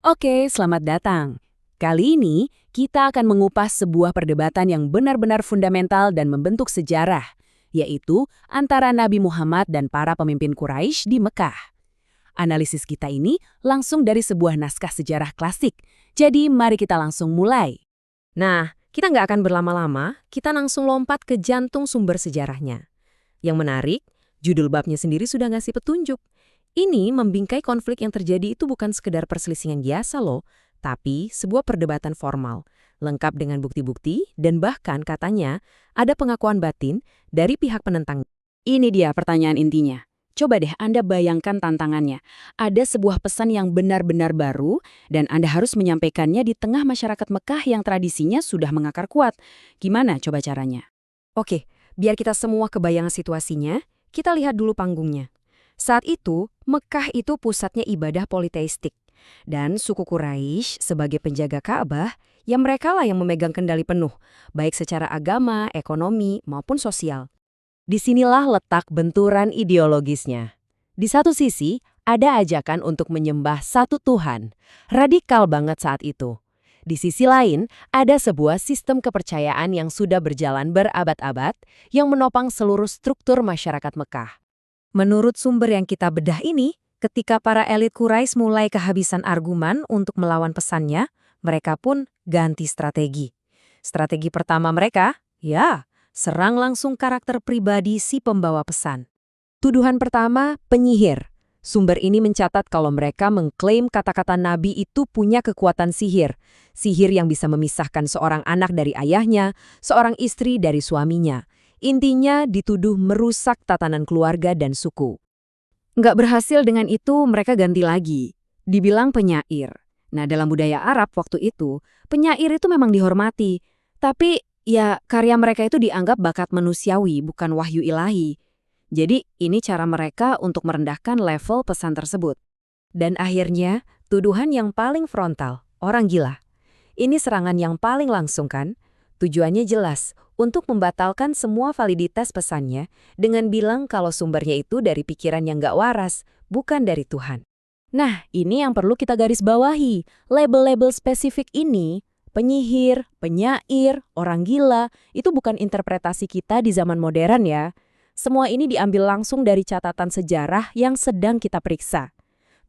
Oke, selamat datang. Kali ini kita akan mengupas sebuah perdebatan yang benar-benar fundamental dan membentuk sejarah, yaitu antara Nabi Muhammad dan para pemimpin Quraisy di Mekah. Analisis kita ini langsung dari sebuah naskah sejarah klasik, jadi mari kita langsung mulai. Nah, kita nggak akan berlama-lama, kita langsung lompat ke jantung sumber sejarahnya. Yang menarik, judul babnya sendiri sudah ngasih petunjuk. Ini membingkai konflik yang terjadi itu bukan sekedar perselisihan biasa loh, tapi sebuah perdebatan formal, lengkap dengan bukti-bukti dan bahkan katanya ada pengakuan batin dari pihak penentang. Ini dia pertanyaan intinya. Coba deh Anda bayangkan tantangannya. Ada sebuah pesan yang benar-benar baru, dan Anda harus menyampaikannya di tengah masyarakat Mekah yang tradisinya sudah mengakar kuat. Gimana coba caranya? Oke, biar kita semua kebayang situasinya, kita lihat dulu panggungnya. Saat itu, Mekah itu pusatnya ibadah politeistik. Dan suku Quraisy sebagai penjaga Ka'bah, ya mereka lah yang memegang kendali penuh, baik secara agama, ekonomi, maupun sosial. Disinilah letak benturan ideologisnya. Di satu sisi, ada ajakan untuk menyembah satu Tuhan. Radikal banget saat itu. Di sisi lain, ada sebuah sistem kepercayaan yang sudah berjalan berabad-abad yang menopang seluruh struktur masyarakat Mekah. Menurut sumber yang kita bedah ini, ketika para elit Quraisy mulai kehabisan argumen untuk melawan pesannya, mereka pun ganti strategi. Strategi pertama mereka, ya, serang langsung karakter pribadi si pembawa pesan. Tuduhan pertama, penyihir. Sumber ini mencatat kalau mereka mengklaim kata-kata Nabi itu punya kekuatan sihir. Sihir yang bisa memisahkan seorang anak dari ayahnya, seorang istri dari suaminya. Intinya dituduh merusak tatanan keluarga dan suku. Nggak berhasil dengan itu, mereka ganti lagi. Dibilang penyair. Nah, dalam budaya Arab waktu itu, penyair itu memang dihormati. Tapi, ya, karya mereka itu dianggap bakat manusiawi, bukan wahyu ilahi. Jadi, ini cara mereka untuk merendahkan level pesan tersebut. Dan akhirnya, tuduhan yang paling frontal, orang gila. Ini serangan yang paling langsung kan? Tujuannya jelas, untuk membatalkan semua validitas pesannya dengan bilang kalau sumbernya itu dari pikiran yang nggak waras, bukan dari Tuhan. Nah, ini yang perlu kita garis bawahi. Label-label spesifik ini, penyihir, penyair, orang gila, itu bukan interpretasi kita di zaman modern ya. Semua ini diambil langsung dari catatan sejarah yang sedang kita periksa.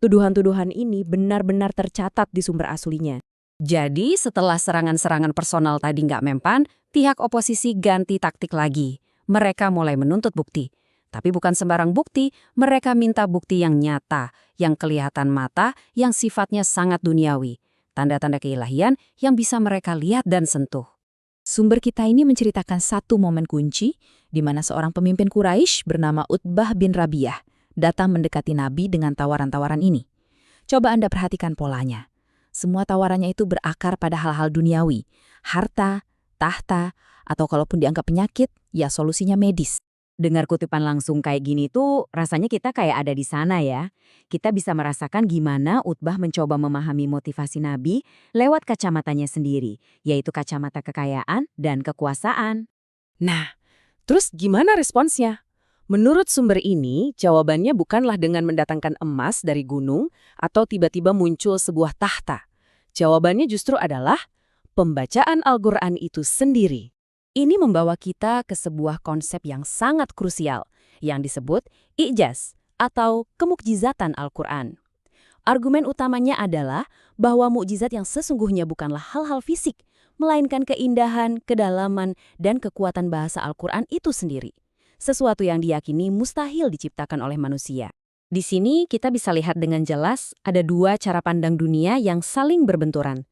Tuduhan-tuduhan ini benar-benar tercatat di sumber aslinya. Jadi, setelah serangan-serangan personal tadi nggak mempan, pihak oposisi ganti taktik lagi. Mereka mulai menuntut bukti. Tapi bukan sembarang bukti, mereka minta bukti yang nyata, yang kelihatan mata, yang sifatnya sangat duniawi. Tanda-tanda keilahian yang bisa mereka lihat dan sentuh. Sumber kita ini menceritakan satu momen kunci di mana seorang pemimpin Quraisy bernama Utbah bin Rabi'ah datang mendekati Nabi dengan tawaran-tawaran ini. Coba Anda perhatikan polanya. Semua tawarannya itu berakar pada hal-hal duniawi, harta, tahta, atau kalaupun dianggap penyakit, ya solusinya medis. Dengar kutipan langsung kayak gini tuh rasanya kita kayak ada di sana ya. Kita bisa merasakan gimana Utbah mencoba memahami motivasi Nabi lewat kacamatanya sendiri, yaitu kacamata kekayaan dan kekuasaan. Nah, terus gimana responsnya? Menurut sumber ini, jawabannya bukanlah dengan mendatangkan emas dari gunung atau tiba-tiba muncul sebuah tahta. Jawabannya justru adalah pembacaan Al-Quran itu sendiri. Ini membawa kita ke sebuah konsep yang sangat krusial, yang disebut i'jaz atau kemukjizatan Al-Quran. Argumen utamanya adalah bahwa mukjizat yang sesungguhnya bukanlah hal-hal fisik, melainkan keindahan, kedalaman, dan kekuatan bahasa Al-Quran itu sendiri. Sesuatu yang diyakini mustahil diciptakan oleh manusia. Di sini kita bisa lihat dengan jelas ada dua cara pandang dunia yang saling berbenturan.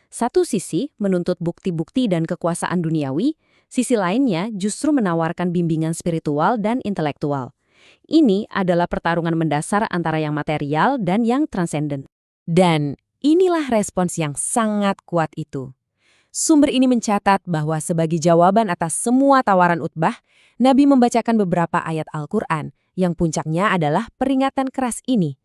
Satu sisi menuntut bukti-bukti dan kekuasaan duniawi, sisi lainnya justru menawarkan bimbingan spiritual dan intelektual. Ini adalah pertarungan mendasar antara yang material dan yang transenden. Dan inilah respons yang sangat kuat itu. Sumber ini mencatat bahwa sebagai jawaban atas semua tawaran Utbah, Nabi membacakan beberapa ayat Al-Quran yang puncaknya adalah peringatan keras ini.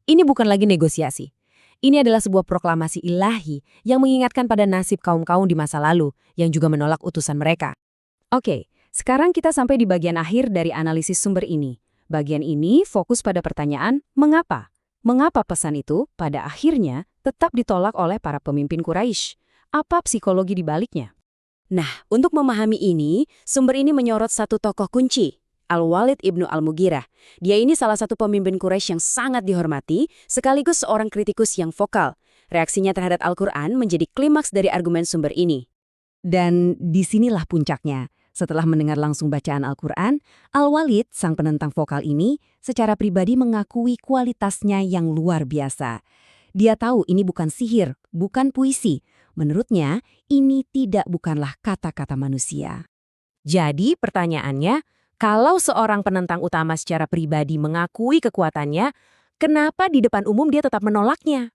Ini bukan lagi negosiasi. Ini adalah sebuah proklamasi ilahi yang mengingatkan pada nasib kaum-kaum di masa lalu yang juga menolak utusan mereka. Oke, sekarang kita sampai di bagian akhir dari analisis sumber ini. Bagian ini fokus pada pertanyaan, mengapa? Mengapa pesan itu pada akhirnya tetap ditolak oleh para pemimpin Quraisy. Apa psikologi di baliknya? Nah, untuk memahami ini, sumber ini menyorot satu tokoh kunci, Al-Walid ibnu Al-Mughirah. Dia ini salah satu pemimpin Quraisy yang sangat dihormati, sekaligus seorang kritikus yang vokal. Reaksinya terhadap Al-Quran menjadi klimaks dari argumen sumber ini. Dan disinilah puncaknya. Setelah mendengar langsung bacaan Al-Quran, Al-Walid, sang penentang vokal ini, secara pribadi mengakui kualitasnya yang luar biasa. Dia tahu ini bukan sihir, bukan puisi. Menurutnya, ini bukanlah kata-kata manusia. Jadi pertanyaannya, kalau seorang penentang utama secara pribadi mengakui kekuatannya, kenapa di depan umum dia tetap menolaknya?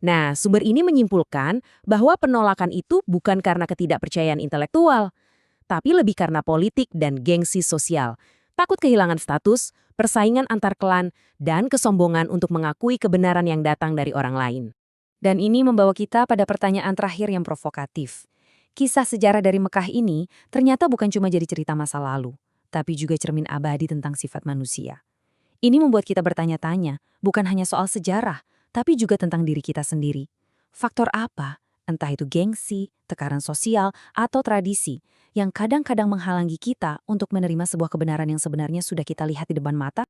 Nah, sumber ini menyimpulkan bahwa penolakan itu bukan karena ketidakpercayaan intelektual, tapi lebih karena politik dan gengsi sosial. Takut kehilangan status, persaingan antar klan, dan kesombongan untuk mengakui kebenaran yang datang dari orang lain. Dan ini membawa kita pada pertanyaan terakhir yang provokatif. Kisah sejarah dari Mekah ini ternyata bukan cuma jadi cerita masa lalu, tapi juga cermin abadi tentang sifat manusia. Ini membuat kita bertanya-tanya, bukan hanya soal sejarah, tapi juga tentang diri kita sendiri. Faktor apa, entah itu gengsi, tekanan sosial, atau tradisi, yang kadang-kadang menghalangi kita untuk menerima sebuah kebenaran yang sebenarnya sudah kita lihat di depan mata?